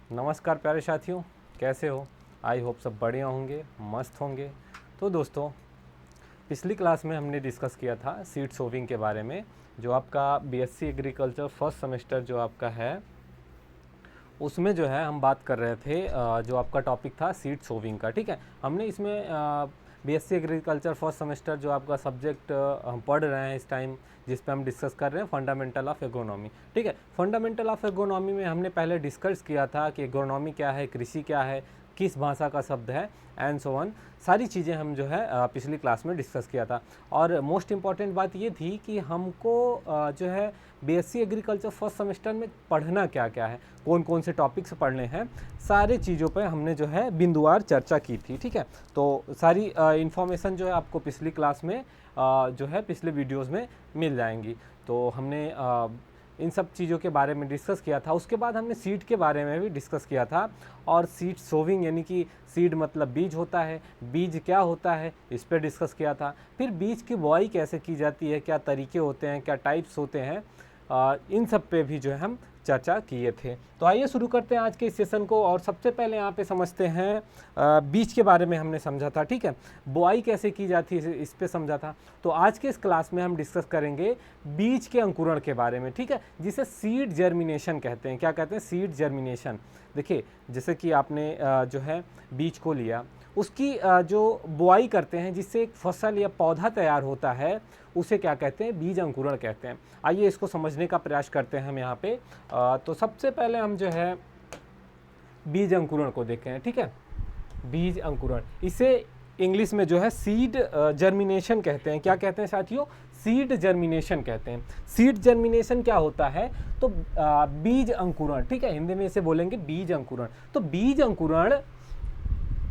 नमस्कार प्यारे साथियों, कैसे हो? आई होप सब बढ़िया होंगे, मस्त होंगे। तो दोस्तों, पिछली क्लास में हमने डिस्कस किया था सीड सोविंग के बारे में। जो आपका बीएससी एग्रीकल्चर फर्स्ट सेमेस्टर जो आपका है, उसमें जो है हम बात कर रहे थे जो आपका टॉपिक था सीड सोविंग का। ठीक है, हमने इसमें बीएससी एग्रीकल्चर फर्स्ट सेमेस्टर जो आपका सब्जेक्ट हम पढ़ रहे हैं इस टाइम, जिस पे हम डिस्कस कर रहे हैं फंडामेंटल ऑफ एग्रोनॉमी। ठीक है, फंडामेंटल ऑफ एग्रोनॉमी में हमने पहले डिस्कस किया था कि एग्रोनॉमी क्या है, कृषि क्या है, किस भाषा का शब्द है, एंड सो ऑन। सारी चीज़ें हम जो है पिछली क्लास में डिस्कस किया था। और मोस्ट इम्पॉर्टेंट बात ये थी कि हमको जो है बीएससी एग्रीकल्चर फर्स्ट सेमेस्टर में पढ़ना क्या क्या है, कौन कौन से टॉपिक्स पढ़ने हैं, सारी चीज़ों पे हमने जो है बिंदुवार चर्चा की थी। ठीक है, तो सारी इन्फॉर्मेशन जो है आपको पिछली क्लास में जो है पिछले वीडियोस में मिल जाएंगी। तो हमने इन सब चीज़ों के बारे में डिस्कस किया था। उसके बाद हमने सीड के बारे में भी डिस्कस किया था, और सीड सोविंग यानी कि सीड मतलब बीज होता है, बीज क्या होता है इस पर डिस्कस किया था। फिर बीज की बुआई कैसे की जाती है, क्या तरीके होते हैं, क्या टाइप्स होते हैं, इन सब पे भी जो है हम चर्चा किए थे। तो आइए शुरू करते हैं आज के इस सेशन को। और सबसे पहले यहाँ पे समझते हैं बीज के बारे में हमने समझा था। ठीक है, बुआई कैसे की जाती है इस पे समझा था। तो आज के इस क्लास में हम डिस्कस करेंगे बीज के अंकुरण के बारे में। ठीक है, जिसे सीड जर्मिनेशन कहते हैं। क्या कहते हैं? Seed germination. देखिए, जैसे कि आपने जो है बीज को लिया, उसकी जो बुआई करते हैं जिससे एक फसल या पौधा तैयार होता है, उसे क्या कहते हैं? बीज अंकुरण कहते हैं। आइए इसको समझने का प्रयास करते हैं हम यहाँ पे। तो सबसे पहले हम जो है बीज अंकुरण को देखें। ठीक है, बीज अंकुरण, इसे इंग्लिश में जो है सीड जर्मिनेशन कहते हैं। क्या कहते हैं साथियों? सीड जर्मिनेशन कहते हैं। सीड जर्मिनेशन क्या होता है? तो बीज अंकुरण। ठीक है, हिंदी में इसे बोलेंगे बीज अंकुरण। तो बीज अंकुरण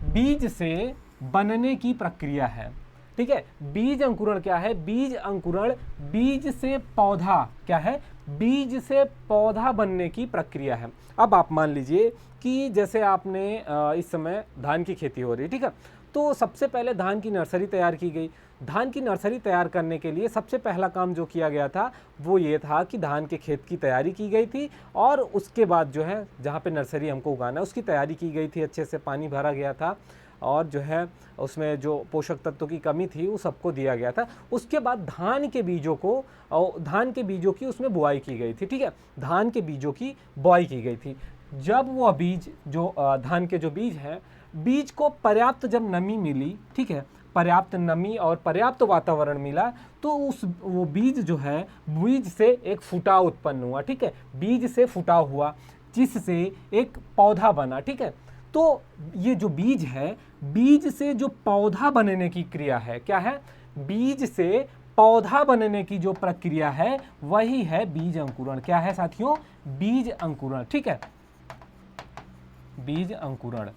बीज से बनने की प्रक्रिया है। ठीक है, बीज अंकुरण क्या है? बीज अंकुरण बीज से पौधा क्या है? बीज से पौधा बनने की प्रक्रिया है। अब आप मान लीजिए कि जैसे आपने इस समय धान की खेती हो रही है। ठीक है, तो सबसे पहले धान की नर्सरी तैयार की गई। धान की नर्सरी तैयार करने के लिए सबसे पहला काम जो किया गया था वो ये था कि धान के खेत की तैयारी की गई थी, और उसके बाद जो है जहाँ पे नर्सरी हमको उगाना है उसकी तैयारी की गई थी, अच्छे से पानी भरा गया था, और जो है उसमें जो पोषक तत्वों की कमी थी वो सबको दिया गया था। उसके बाद धान के बीजों को, और धान के बीजों की उसमें बुआई की गई थी। ठीक है, धान के बीजों की बुआई की गई थी। जब वह बीज जो धान के जो बीज हैं, बीज को पर्याप्त जब नमी मिली, ठीक है, पर्याप्त नमी और पर्याप्त वातावरण मिला, तो वो बीज जो है, बीज से एक फुटाव उत्पन्न हुआ। ठीक है, बीज से फुटाव हुआ जिससे एक पौधा बना। ठीक है, तो ये जो बीज है, बीज से जो पौधा बनने की क्रिया है, क्या है? बीज से पौधा बनने की जो प्रक्रिया है वही है बीज अंकुरण। क्या है साथियों? बीज अंकुरण। ठीक है, बीज अंकुरण।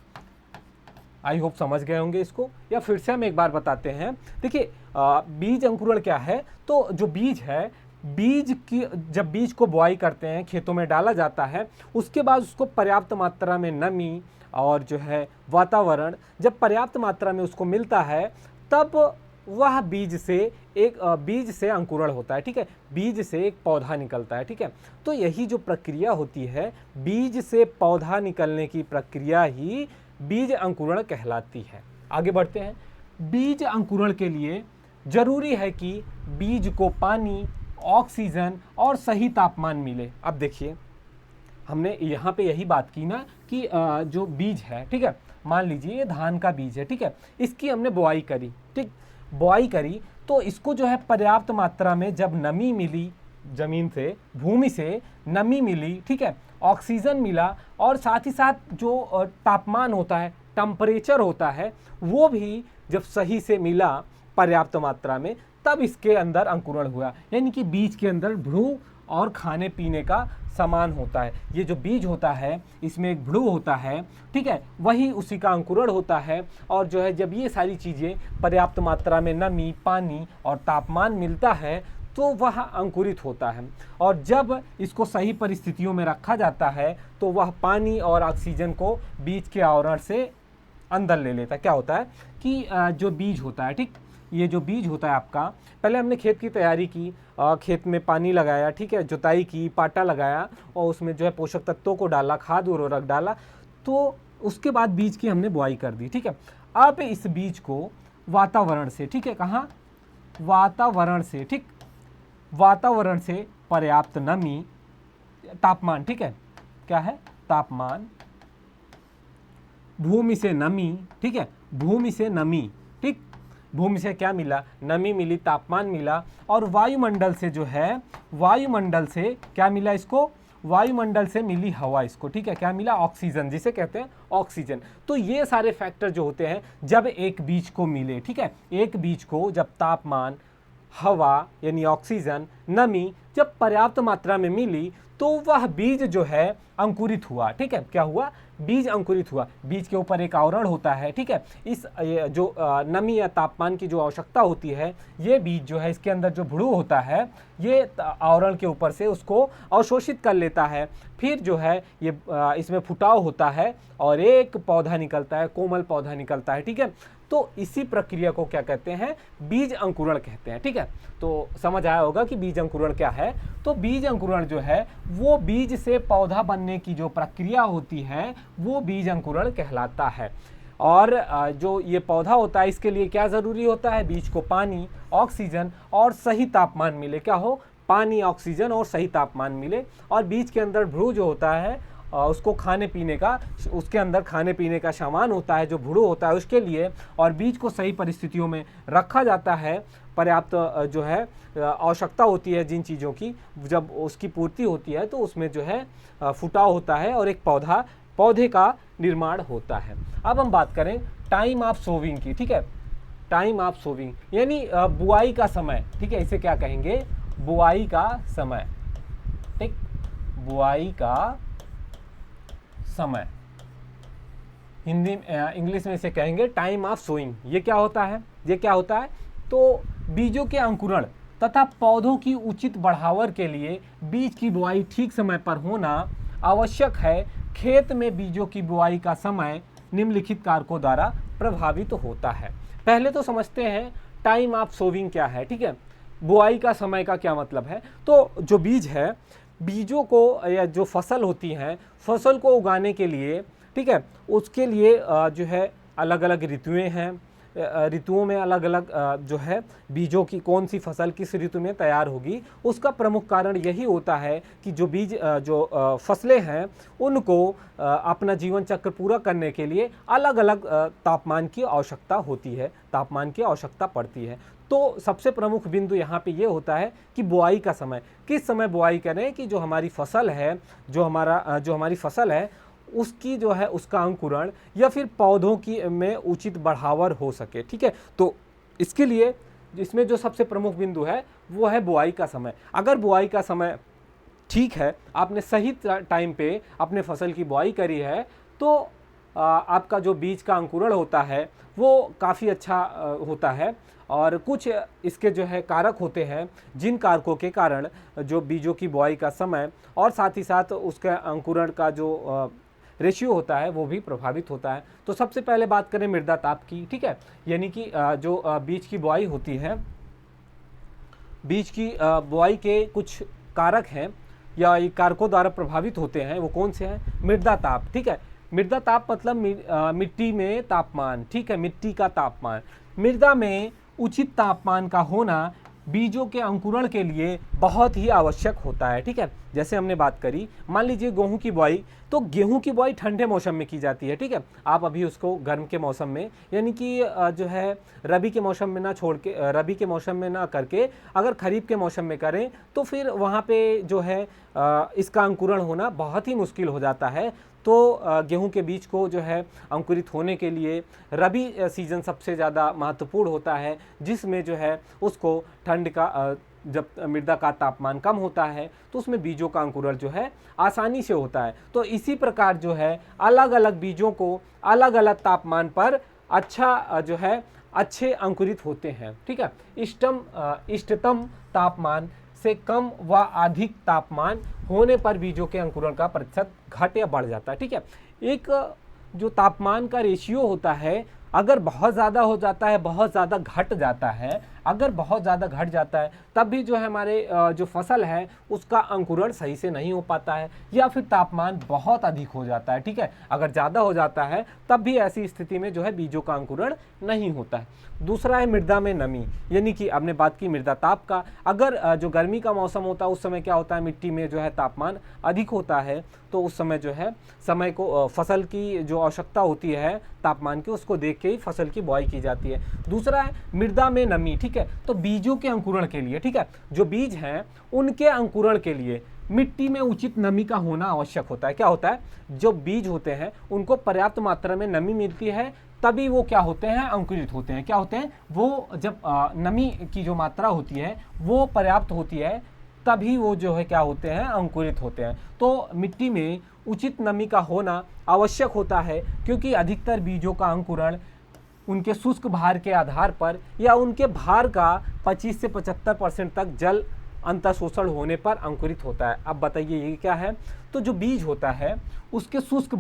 आई होप समझ गए होंगे इसको, या फिर से हम एक बार बताते हैं। देखिए, बीज अंकुरण क्या है? तो जो बीज है, बीज की जब बीज को बुआई करते हैं, खेतों में डाला जाता है, उसके बाद उसको पर्याप्त मात्रा में नमी और जो है वातावरण जब पर्याप्त मात्रा में उसको मिलता है, तब वह बीज से अंकुरण होता है। ठीक है, बीज से एक पौधा निकलता है। ठीक है, तो यही जो प्रक्रिया होती है, बीज से पौधा निकलने की प्रक्रिया ही बीज अंकुरण कहलाती है। आगे बढ़ते हैं। बीज अंकुरण के लिए जरूरी है कि बीज को पानी, ऑक्सीजन और सही तापमान मिले। अब देखिए, हमने यहाँ पे यही बात की ना कि जो बीज है, ठीक है, मान लीजिए ये धान का बीज है। ठीक है, इसकी हमने बुआई करी। ठीक, बुआई करी तो इसको जो है पर्याप्त मात्रा में जब नमी मिली, जमीन से, भूमि से नमी मिली, ठीक है, ऑक्सीजन मिला, और साथ ही साथ जो तापमान होता है, टेम्परेचर होता है, वो भी जब सही से मिला पर्याप्त मात्रा में, तब इसके अंदर अंकुरण हुआ। यानी कि बीज के अंदर भ्रूण और खाने पीने का सामान होता है। ये जो बीज होता है, इसमें एक भ्रूण होता है, ठीक है, वही उसी का अंकुरण होता है। और जो है जब ये सारी चीज़ें पर्याप्त मात्रा में नमी, पानी और तापमान मिलता है, तो वह अंकुरित होता है। और जब इसको सही परिस्थितियों में रखा जाता है, तो वह पानी और ऑक्सीजन को बीज के आवरण से अंदर ले लेता है। क्या होता है कि जो बीज होता है, ठीक, ये जो बीज होता है आपका, पहले हमने खेत की तैयारी की, खेत में पानी लगाया, ठीक है, जुताई की, पाटा लगाया और उसमें जो है पोषक तत्वों को डाला, खाद उर्वरक डाला, तो उसके बाद बीज की हमने बुआई कर दी, ठीक है। अब इस बीज को वातावरण से, ठीक है, कहाँ, वातावरण से, ठीक, वातावरण से पर्याप्त नमी, तापमान, ठीक है, क्या है, तापमान, भूमि से नमी, ठीक है, भूमि से नमी, ठीक, भूमि से क्या मिला, नमी मिली, तापमान मिला, और वायुमंडल से जो है, वायुमंडल से क्या मिला इसको, वायुमंडल से मिली हवा इसको, ठीक है, क्या मिला, ऑक्सीजन, जिसे कहते हैं ऑक्सीजन। तो ये सारे फैक्टर जो होते हैं जब एक बीज को मिले, ठीक है, एक बीज को जब तापमान, हवा यानी ऑक्सीजन, नमी जब पर्याप्त मात्रा में मिली तो वह बीज जो है अंकुरित हुआ, ठीक है, क्या हुआ, बीज अंकुरित हुआ। बीज के ऊपर एक आवरण होता है, ठीक है, इस जो नमी या तापमान की जो आवश्यकता होती है, ये बीज जो है इसके अंदर जो भ्रूण होता है ये आवरण के ऊपर से उसको अवशोषित कर लेता है, फिर जो है ये इसमें फुटाव होता है और एक पौधा निकलता है, कोमल पौधा निकलता है, ठीक है। तो इसी प्रक्रिया को क्या कहते हैं, बीज अंकुरण कहते हैं, ठीक है। तो समझ आया होगा कि बीज अंकुरण क्या है। तो बीज अंकुरण जो है वो बीज से पौधा बनने की जो प्रक्रिया होती है वो बीज अंकुरण कहलाता है। और जो ये पौधा होता है इसके लिए क्या ज़रूरी होता है, बीज को पानी, ऑक्सीजन और सही तापमान मिले, क्या हो, पानी, ऑक्सीजन और सही तापमान मिले। और बीज के अंदर भ्रूण जो होता है उसको खाने पीने का, उसके अंदर खाने पीने का सामान होता है जो भ्रूण होता है उसके लिए, और बीज को सही परिस्थितियों में रखा जाता है। पर्याप्त जो है आवश्यकता होती है जिन चीज़ों की, जब उसकी पूर्ति होती है तो उसमें जो है फुटाव होता है और एक पौधे का निर्माण होता है। अब हम बात करें टाइम ऑफ सोविंग की, ठीक है, टाइम ऑफ सोविंग यानी बुआई का समय, ठीक है, इसे क्या कहेंगे, बुआई का समय, ठीक, बुआई का समय, हिंदी इंग्लिश में इसे कहेंगे टाइम ऑफ सोइंग। ये क्या होता है, ये क्या होता है, तो बीजों के अंकुरण तथा पौधों की उचित बढ़ावर के लिए बीज की बुआई ठीक समय पर होना आवश्यक है। खेत में बीजों की बुआई का समय निम्नलिखित कारकों द्वारा प्रभावित होता है। पहले तो समझते हैं टाइम ऑफ सोविंग क्या है, ठीक है, बुआई का समय का क्या मतलब है। तो जो बीज है, बीजों को या जो फसल होती हैं, फसल को उगाने के लिए, ठीक है, उसके लिए जो है अलग अलग ऋतुएं हैं, ऋतुओं में अलग अलग जो है बीजों की कौन सी फसल किस ऋतु में तैयार होगी, उसका प्रमुख कारण यही होता है कि जो बीज जो फसलें हैं उनको अपना जीवन चक्र पूरा करने के लिए अलग अलग तापमान की आवश्यकता होती है, तापमान की आवश्यकता पड़ती है। तो सबसे प्रमुख बिंदु यहाँ पे ये होता है कि बुआई का समय, किस समय बुआई करें कि जो हमारी फसल है, जो हमारी फसल है उसकी जो है उसका अंकुरण या फिर पौधों की में उचित बढ़ावर हो सके, ठीक है। तो इसके लिए इसमें जो सबसे प्रमुख बिंदु है वो है बुआई का समय। अगर बुआई का समय ठीक है, आपने सही टाइम पे अपने फसल की बुआई करी है, तो आपका जो बीज का अंकुरण होता है वो काफ़ी अच्छा होता है। और कुछ इसके जो है कारक होते हैं जिन कारकों के कारण जो बीजों की बुआई का समय और साथ ही साथ उसका अंकुरण का जो रेशियो होता है वो भी प्रभावित होता है। तो सबसे पहले बात करें मृदा ताप की, ठीक है, यानी कि जो बीज की बुआई होती है, बीज की बुआई के कुछ कारक हैं या ये कारकों द्वारा प्रभावित होते हैं, वो कौन से हैं, मृदा ताप, ठीक है। मृदा ताप मतलब मिट्टी में तापमान, ठीक है, मिट्टी का तापमान। मृदा में उचित तापमान का होना बीजों के अंकुरण के लिए बहुत ही आवश्यक होता है, ठीक है। जैसे हमने बात करी, मान लीजिए गेहूं की बुआई, तो गेहूं की बुआई ठंडे मौसम में की जाती है, ठीक है। आप अभी उसको गर्म के मौसम में यानी कि जो है रबी के मौसम में ना छोड़ के, रबी के मौसम में ना करके अगर खरीफ के मौसम में करें तो फिर वहाँ पे जो है इसका अंकुरण होना बहुत ही मुश्किल हो जाता है। तो गेहूं के बीज को जो है अंकुरित होने के लिए रबी सीजन सबसे ज़्यादा महत्वपूर्ण होता है, जिसमें जो है उसको ठंड का जब मृदा का तापमान कम होता है तो उसमें बीजों का अंकुरण जो है आसानी से होता है। तो इसी प्रकार जो है अलग अलग बीजों को अलग अलग तापमान पर अच्छा जो है अच्छे अंकुरित होते हैं, ठीक है। इष्टतम तापमान से कम व अधिक तापमान होने पर बीजों के अंकुरण का प्रतिशत घट या बढ़ जाता है, ठीक है। एक जो तापमान का रेशियो होता है, अगर बहुत ज़्यादा हो जाता है, बहुत ज़्यादा घट जाता है, अगर बहुत ज़्यादा घट जाता है तब भी जो है हमारे जो फसल है उसका अंकुरण सही से नहीं हो पाता है, या फिर तापमान बहुत अधिक हो जाता है, ठीक है। अगर ज़्यादा हो जाता है तब भी ऐसी स्थिति में जो है बीजों का अंकुरण नहीं होता है। दूसरा है मृदा में नमी, यानी कि आपने बात की मृदा ताप का। अगर जो गर्मी का मौसम होता है उस समय क्या होता है, मिट्टी में जो है तापमान अधिक होता है, तो उस समय जो है समय को फसल की जो आवश्यकता होती है तापमान की, उसको देख के ही फसल की बुआई की जाती है। दूसरा है मृदा में नमी, ठीक है। तो बीजों के अंकुरण के लिए, ठीक है, जो बीज हैं उनके अंकुरण के लिए मिट्टी में उचित नमी का होना आवश्यक होता है। क्या होता है, जो बीज होते हैं उनको पर्याप्त मात्रा में नमी मिलती है, तभी वो क्या होते हैं, अंकुरित होते हैं। क्या होते हैं वो, जब नमी की जो मात्रा होती है वो पर्याप्त होती है, तभी वो जो है क्या होते हैं, अंकुरित होते हैं। तो मिट्टी में उचित नमी का होना आवश्यक होता है, क्योंकि अधिकतर बीजों का अंकुरण उनके शुष्क भार के आधार पर या उनके भार का 25 से 75% तक जल अंतःशोषण होने पर अंकुरित होता है। अब बताइए ये क्या है, तो जो बीज होता है उसके शुष्क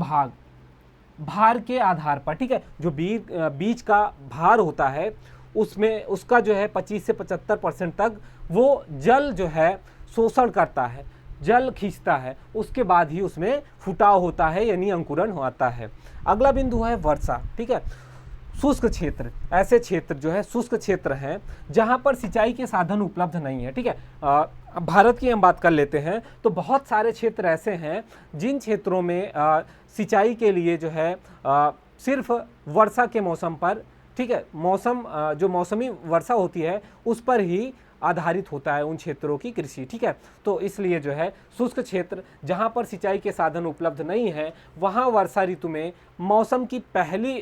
भार के आधार पर, ठीक है, जो बीज का भार होता है उसमें उसका जो है 25 से 75% तक वो जल जो है शोषण करता है, जल खींचता है, उसके बाद ही उसमें फुटाव होता है, यानी अंकुरण होता है। अगला बिंदु है वर्षा, ठीक है। शुष्क क्षेत्र, ऐसे क्षेत्र जो है शुष्क क्षेत्र हैं जहां पर सिंचाई के साधन उपलब्ध नहीं है, ठीक है। भारत की हम बात कर लेते हैं तो बहुत सारे क्षेत्र ऐसे हैं जिन क्षेत्रों में सिंचाई के लिए जो है सिर्फ वर्षा के मौसम पर, ठीक है, जो मौसमी वर्षा होती है उस पर ही आधारित होता है उन क्षेत्रों की कृषि, ठीक है। तो इसलिए जो है शुष्क क्षेत्र जहाँ पर सिंचाई के साधन उपलब्ध नहीं है वहाँ वर्षा ऋतु में मौसम की पहली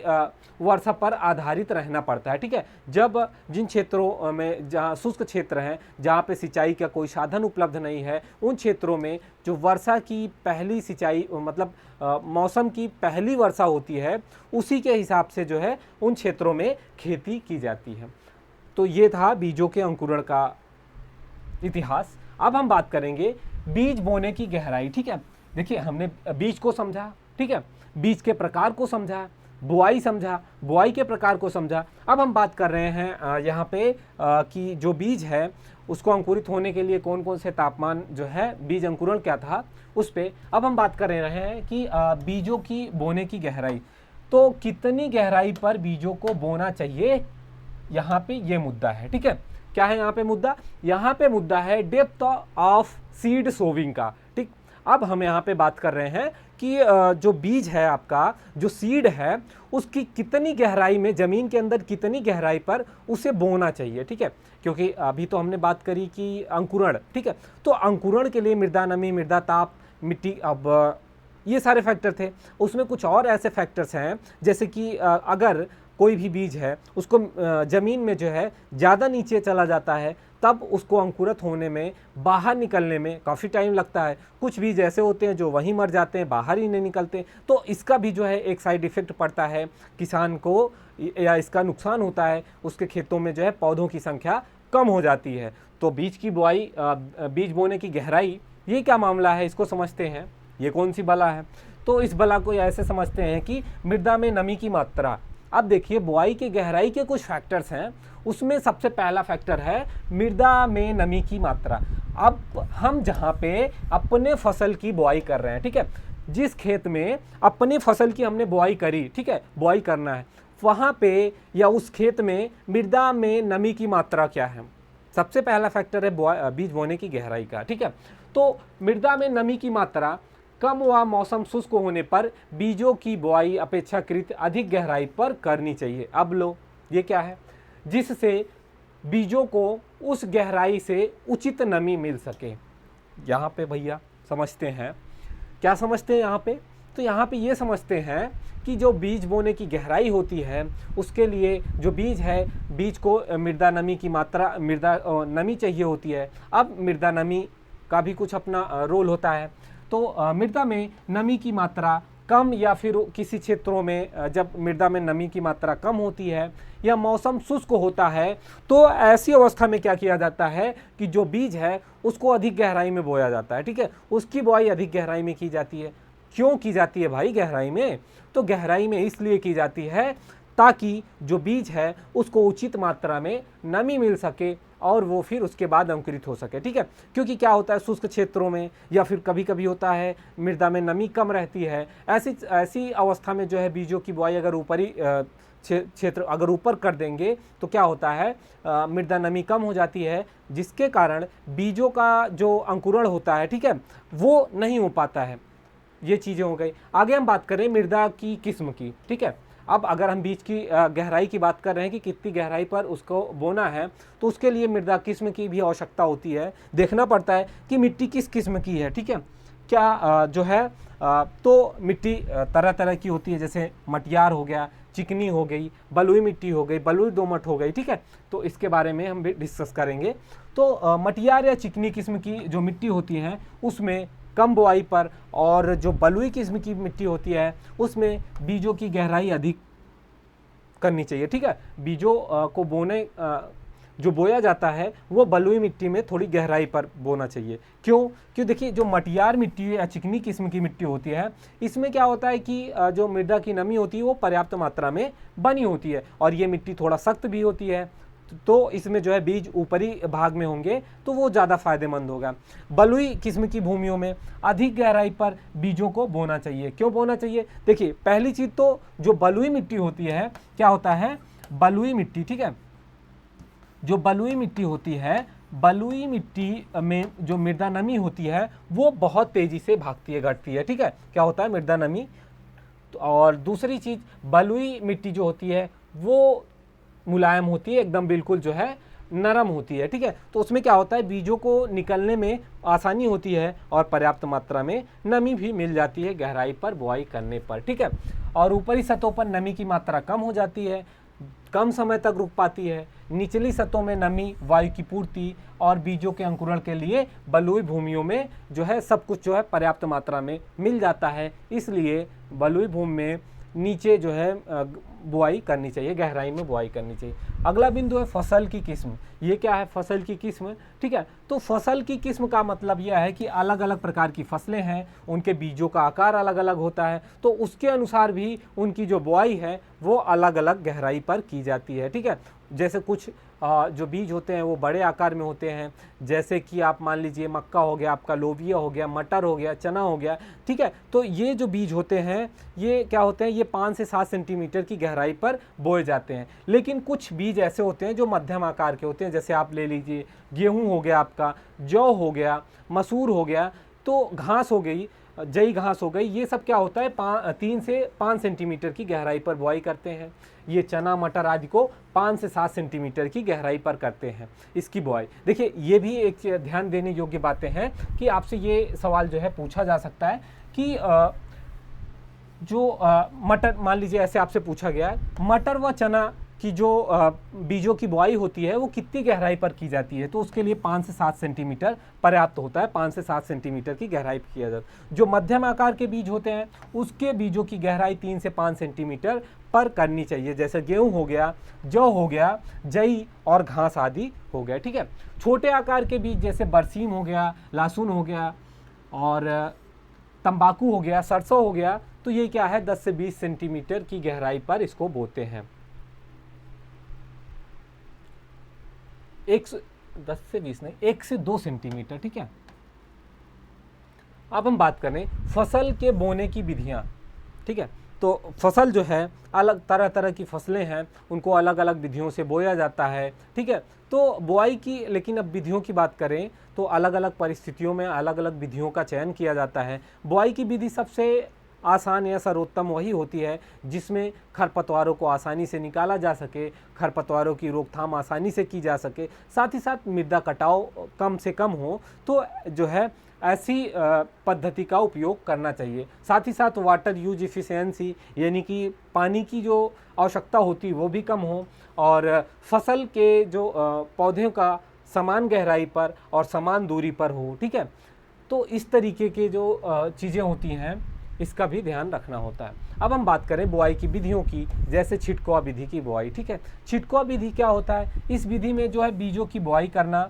वर्षा पर आधारित रहना पड़ता है, ठीक है। जब जिन क्षेत्रों में जहाँ शुष्क क्षेत्र हैं, जहाँ पे सिंचाई का कोई साधन उपलब्ध नहीं है, उन क्षेत्रों में जो वर्षा की पहली सिंचाई मतलब मौसम की पहली वर्षा होती है उसी के हिसाब से जो है उन क्षेत्रों में खेती की जाती है। तो ये था बीजों के अंकुरण का इतिहास। अब हम बात करेंगे बीज बोने की गहराई, ठीक है। देखिए हमने बीज को समझा, ठीक है, बीज के प्रकार को समझा, बुआई समझा, बुआई के प्रकार को समझा। अब हम बात कर रहे हैं यहाँ पे कि जो बीज है उसको अंकुरित होने के लिए कौन कौन से तापमान जो है बीज अंकुरण क्या था उस पे। अब हम बात कर रहे हैं कि बीजों की बोने की गहराई, तो कितनी गहराई पर बीजों को बोना चाहिए, यहाँ पे ये मुद्दा है, ठीक है। क्या है यहाँ पे मुद्दा, यहाँ पे मुद्दा है डेप्थ ऑफ सीड सोविंग का, ठीक। अब हम यहाँ पे बात कर रहे हैं कि जो बीज है आपका, जो सीड है उसकी कितनी गहराई में, जमीन के अंदर कितनी गहराई पर उसे बोना चाहिए, ठीक है। क्योंकि अभी तो हमने बात करी कि अंकुरण, ठीक है, तो अंकुरण के लिए मृदा नमी, मृदा ताप, मिट्टी, अब ये सारे फैक्टर थे। उसमें कुछ और ऐसे फैक्टर्स हैं जैसे कि अगर कोई भी बीज है उसको ज़मीन में जो है ज़्यादा नीचे चला जाता है तब उसको अंकुरित होने में, बाहर निकलने में काफ़ी टाइम लगता है। कुछ बीज ऐसे होते हैं जो वहीं मर जाते हैं, बाहर ही नहीं निकलते, तो इसका भी जो है एक साइड इफ़ेक्ट पड़ता है किसान को, या इसका नुकसान होता है, उसके खेतों में जो है पौधों की संख्या कम हो जाती है। तो बीज की बुआई, बीज बोने की गहराई, ये क्या मामला है इसको समझते हैं। ये कौन सी बला है, तो इस बला को ऐसे समझते हैं कि मृदा में नमी की मात्रा। अब देखिए बुआई की गहराई के कुछ फैक्टर्स हैं, उसमें सबसे पहला फैक्टर है मृदा में नमी की मात्रा। अब हम जहाँ पे अपने फसल की बुआई कर रहे हैं, ठीक है, जिस खेत में अपनी फसल की हमने बुआई करी, ठीक है, बुआई करना है, वहाँ पे या उस खेत में मृदा में नमी की मात्रा क्या है, सबसे पहला फैक्टर है बीज बोने की गहराई का, ठीक है। तो मृदा में नमी की मात्रा कम व मौसम शुष्क होने पर बीजों की बुआई अपेक्षाकृत अधिक गहराई पर करनी चाहिए। अब लो ये क्या है, जिससे बीजों को उस गहराई से उचित नमी मिल सके। यहाँ पे भैया समझते हैं, क्या समझते हैं यहाँ पे, तो यहाँ पे ये समझते हैं कि जो बीज बोने की गहराई होती है उसके लिए जो बीज है, बीज को मृदा नमी की मात्रा, मृदा नमी चाहिए होती है। अब मृदा नमी का भी कुछ अपना रोल होता है, तो मृदा में नमी की मात्रा कम, या फिर किसी क्षेत्रों में जब मृदा में नमी की मात्रा कम होती है या मौसम शुष्क होता है, तो ऐसी अवस्था में क्या किया जाता है कि जो बीज है उसको अधिक गहराई में बोया जाता है, ठीक है, उसकी बुआई अधिक गहराई में की जाती है। क्यों की जाती है भाई गहराई में, तो गहराई में इसलिए की जाती है ताकि जो बीज है उसको उचित मात्रा में नमी मिल सके और वो फिर उसके बाद अंकुरित हो सके। ठीक है, क्योंकि क्या होता है शुष्क क्षेत्रों में या फिर कभी कभी होता है मृदा में नमी कम रहती है, ऐसी अवस्था में जो है बीजों की बुआई अगर ऊपरी क्षेत्र अगर ऊपर कर देंगे तो क्या होता है मृदा नमी कम हो जाती है, जिसके कारण बीजों का जो अंकुरण होता है, ठीक है, वो नहीं हो पाता है। ये चीज़ें हो गई। आगे हम बात करें मृदा की किस्म की। ठीक है, अब अगर हम बीज की गहराई की बात कर रहे हैं कि कितनी गहराई पर उसको बोना है, तो उसके लिए मृदा किस्म की भी आवश्यकता होती है। देखना पड़ता है कि मिट्टी किस किस्म की है। ठीक है, क्या जो है तो मिट्टी तरह तरह की होती है, जैसे मटियार हो गया, चिकनी हो गई, बलुई मिट्टी हो गई, बलुई दोमट हो गई। ठीक है, तो इसके बारे में हम भी डिस्कस करेंगे। तो मटियार या चिकनी किस्म की जो मिट्टी होती है उसमें कम बुआई पर, और जो बलुई किस्म की मिट्टी होती है उसमें बीजों की गहराई अधिक करनी चाहिए। ठीक है, बीजों को बोने जो बोया जाता है वो बलुई मिट्टी में थोड़ी गहराई पर बोना चाहिए। क्यों देखिए जो मटियार मिट्टी या चिकनी किस्म की मिट्टी होती है इसमें क्या होता है कि जो मृदा की नमी होती है वो पर्याप्त मात्रा में बनी होती है, और ये मिट्टी थोड़ा सख्त भी होती है, तो इसमें जो है बीज ऊपरी भाग में होंगे तो वो ज़्यादा फायदेमंद होगा। बलुई किस्म की भूमियों में अधिक गहराई पर बीजों को बोना चाहिए। क्यों बोना चाहिए? देखिए पहली चीज़ तो जो बलुई मिट्टी होती है, क्या होता है बलुई मिट्टी, ठीक है, जो बलुई मिट्टी होती है, बलुई मिट्टी में जो मृदा नमी होती है वो बहुत तेज़ी से भागती है, घटती है। ठीक है, क्या होता है मृदा नमी। और दूसरी चीज़ बलुई मिट्टी जो होती है वो मुलायम होती है, एकदम बिल्कुल जो है नरम होती है। ठीक है, तो उसमें क्या होता है बीजों को निकलने में आसानी होती है और पर्याप्त मात्रा में नमी भी मिल जाती है गहराई पर बुआई करने पर। ठीक है, और ऊपरी सतहों पर नमी की मात्रा कम हो जाती है, कम समय तक रुक पाती है। निचली सतहों में नमी, वायु की पूर्ति और बीजों के अंकुरण के लिए बलुई भूमियों में जो है सब कुछ जो है पर्याप्त मात्रा में मिल जाता है, इसलिए बलुई भूमि में नीचे जो है बुआई करनी चाहिए, गहराई में बुआई करनी चाहिए। अगला बिंदु है फसल की किस्म। ये क्या है फसल की किस्म? ठीक है, तो फसल की किस्म का मतलब यह है कि अलग अलग प्रकार की फसलें हैं, उनके बीजों का आकार अलग अलग होता है, तो उसके अनुसार भी उनकी जो बुआई है वो अलग अलग गहराई पर की जाती है। ठीक है, जैसे कुछ जो बीज होते हैं वो बड़े आकार में होते हैं, जैसे कि आप मान लीजिए मक्का हो गया, आपका लोबिया हो गया, मटर हो गया, चना हो गया। ठीक है, तो ये जो बीज होते हैं ये क्या होते हैं, ये 5 से 7 सेंटीमीटर की गहराई पर बोए जाते हैं। लेकिन कुछ बीज ऐसे होते हैं जो मध्यम आकार के होते हैं, जैसे आप ले लीजिए गेहूं हो गया, आपका जौ हो गया, मसूर हो गया, तो घास हो गई, जई घास हो गई, ये सब क्या होता है 3 से 5 सेंटीमीटर की गहराई पर बुआई करते हैं। ये चना मटर आदि को 5 से 7 सेंटीमीटर की गहराई पर करते हैं इसकी बुआई। देखिए ये भी एक ध्यान देने योग्य बातें हैं कि आपसे ये सवाल जो है पूछा जा सकता है कि जो मटर, मान लीजिए ऐसे आपसे पूछा गया है मटर व चना की जो बीजों की बुआई होती है वो कितनी गहराई पर की जाती है, तो उसके लिए 5 से 7 सेंटीमीटर पर्याप्त होता है, 5 से 7 सेंटीमीटर की गहराई पर किया जाता है। जो मध्यम आकार के बीज होते हैं उसके बीजों की गहराई 3 से 5 सेंटीमीटर पर करनी चाहिए, जैसे गेहूं हो गया, जौ हो गया, जई और घास आदि हो गया। ठीक है, छोटे आकार के बीज जैसे बरसीम हो गया, लहसुन हो गया और तंबाकू हो गया, सरसों हो गया, तो ये क्या है 10 से 20 सेंटीमीटर की गहराई पर इसको बोते हैं। 10 से 20 नहीं, 1 से 2 सेंटीमीटर। ठीक है, अब हम बात करें फसल के बोने की विधियां। ठीक है, तो फसल जो है अलग तरह तरह की फसलें हैं, उनको अलग अलग विधियों से बोया जाता है। ठीक है, तो बुआई की, लेकिन अब विधियों की बात करें तो अलग अलग परिस्थितियों में अलग अलग विधियों का चयन किया जाता है। बुआई की विधि सबसे आसान या सर्वोत्तम वही होती है जिसमें खरपतवारों को आसानी से निकाला जा सके, खरपतवारों की रोकथाम आसानी से की जा सके, साथ ही साथ मृदा कटाव कम से कम हो, तो जो है ऐसी पद्धति का उपयोग करना चाहिए। साथ ही साथ वाटर यूज इफिशियंसी, यानी कि पानी की जो आवश्यकता होती है वो भी कम हो, और फसल के जो पौधों का समान गहराई पर और समान दूरी पर हो। ठीक है, तो इस तरीके के जो चीज़ें होती हैं इसका भी ध्यान रखना होता है। अब हम बात करें बुआई की विधियों की, जैसे छिटकुआ विधि की बुआई। ठीक है, छिटकुआ विधि क्या होता है? इस विधि में जो है बीजों की बुआई करना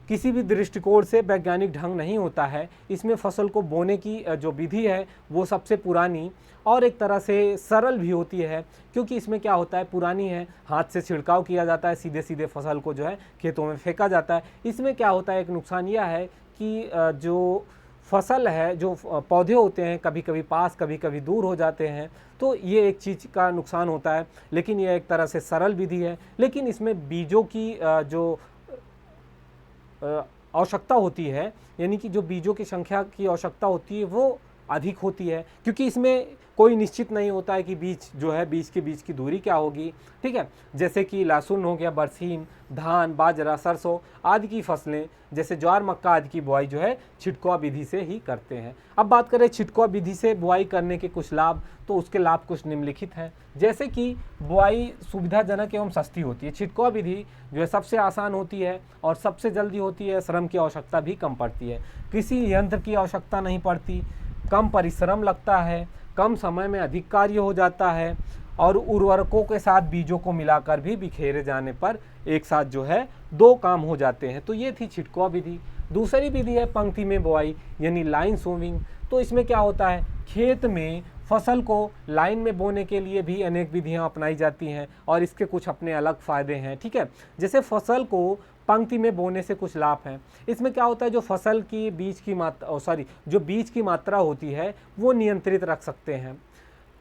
किसी भी दृष्टिकोण से वैज्ञानिक ढंग नहीं होता है। इसमें फसल को बोने की जो विधि है वो सबसे पुरानी और एक तरह से सरल भी होती है, क्योंकि इसमें क्या होता है, पुरानी है, हाथ से छिड़काव किया जाता है, सीधे सीधे फसल को जो है खेतों में फेंका जाता है। इसमें क्या होता है, एक नुकसान यह है कि जो फसल है, जो पौधे होते हैं, कभी कभी पास कभी कभी दूर हो जाते हैं, तो ये एक चीज़ का नुकसान होता है। लेकिन यह एक तरह से सरल विधि है। लेकिन इसमें बीजों की जो आवश्यकता होती है, यानी कि जो बीजों की संख्या की आवश्यकता होती है वो अधिक होती है, क्योंकि इसमें कोई निश्चित नहीं होता है कि बीज जो है, बीज के बीच की दूरी क्या होगी। ठीक है, जैसे कि लहसुन हो गया, बरसीम, धान, बाजरा, सरसों आदि की फसलें जैसे ज्वार, मक्का आदि की बुआई जो है छिटकुआ विधि से ही करते हैं। अब बात करें छिटकुआ विधि से बुआई करने के कुछ लाभ, तो उसके लाभ कुछ निम्नलिखित हैं। जैसे कि बुआई सुविधाजनक एवं सस्ती होती है। छिटकुआ विधि जो है सबसे आसान होती है और सबसे जल्दी होती है। श्रम की आवश्यकता भी कम पड़ती है, किसी यंत्र की आवश्यकता नहीं पड़ती, कम परिश्रम लगता है, कम समय में अधिक कार्य हो जाता है और उर्वरकों के साथ बीजों को मिलाकर भी बिखेरे जाने पर एक साथ जो है 2 काम हो जाते हैं। तो ये थी छिटकुआ विधि। दूसरी विधि है पंक्ति में बुआई यानी लाइन सोविंग। तो इसमें क्या होता है, खेत में फसल को लाइन में बोने के लिए भी अनेक विधियां अपनाई जाती हैं और इसके कुछ अपने अलग फायदे हैं। ठीक है, जैसे फसल को पंक्ति में बोने से कुछ लाभ हैं। इसमें क्या होता है, जो फसल की बीज की मात्रा जो बीज की मात्रा होती है वो नियंत्रित रख सकते हैं।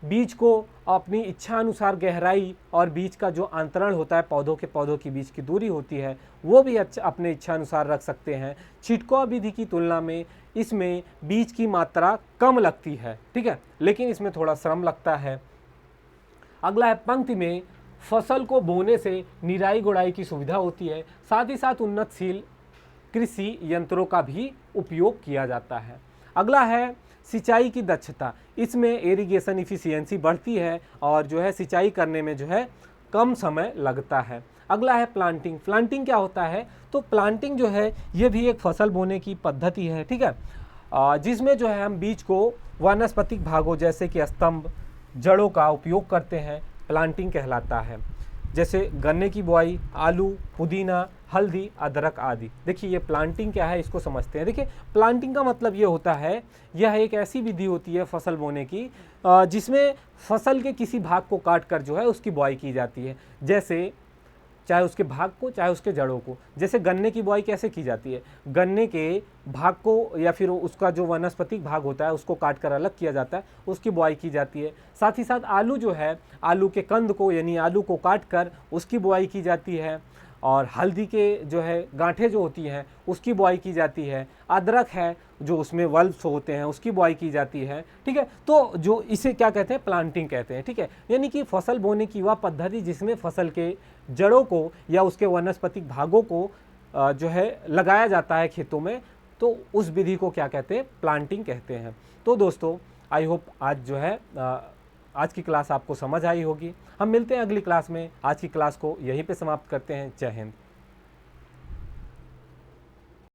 बीज को अपनी इच्छा अनुसार गहराई और बीज का जो अंतरण होता है, पौधों की बीच की दूरी होती है, वो भी अपने इच्छा अनुसार रख सकते हैं। छिटकुआ विधि की तुलना में इसमें बीज की मात्रा कम लगती है। ठीक है, लेकिन इसमें थोड़ा श्रम लगता है। अगला है पंक्ति में फसल को बोने से निराई गुड़ाई की सुविधा होती है, साथ ही साथ उन्नतशील कृषि यंत्रों का भी उपयोग किया जाता है। अगला है सिंचाई की दक्षता। इसमें इरिगेशन इफिशियंसी बढ़ती है और जो है सिंचाई करने में जो है कम समय लगता है। अगला है प्लांटिंग। प्लांटिंग क्या होता है, तो प्लांटिंग जो है ये भी एक फसल बोने की पद्धति है। ठीक है, जिसमें जो है हम बीज को वानस्पतिक भागों जैसे कि स्तंभ, जड़ों का उपयोग करते हैं, प्लांटिंग कहलाता है। जैसे गन्ने की बुआई, आलू, पुदीना, हल्दी, अदरक आदि। देखिए ये प्लांटिंग क्या है, इसको समझते हैं। देखिए प्लांटिंग का मतलब ये होता है, यह एक ऐसी विधि होती है फसल बोने की जिसमें फसल के किसी भाग को काट कर जो है उसकी बुआई की जाती है। जैसे चाहे उसके भाग को चाहे उसके जड़ों को। जैसे गन्ने की बुआई कैसे की जाती है, गन्ने के भाग को या फिर उसका जो वानस्पतिक भाग होता है उसको काट कर अलग किया जाता है, उसकी बुआई की जाती है। साथ ही साथ आलू जो है, आलू के कंद को यानी आलू को काट कर उसकी बुआई की जाती है। और हल्दी के जो है गांठें जो होती हैं उसकी बुआई की जाती है। अदरक है जो उसमें वल्ब्स होते हैं उसकी बुआई की जाती है। ठीक है, तो जो इसे क्या कहते हैं, प्लांटिंग कहते हैं। ठीक है, यानी कि फसल बोने की वह पद्धति जिसमें फसल के जड़ों को या उसके वानस्पतिक भागों को जो है लगाया जाता है खेतों में, तो उस विधि को क्या कहते हैं, प्लांटिंग कहते हैं। तो दोस्तों आई होप आज जो है आज की क्लास आपको समझ आई होगी। हम मिलते हैं अगली क्लास में। आज की क्लास को यहीं पे समाप्त करते हैं। जय हिंद।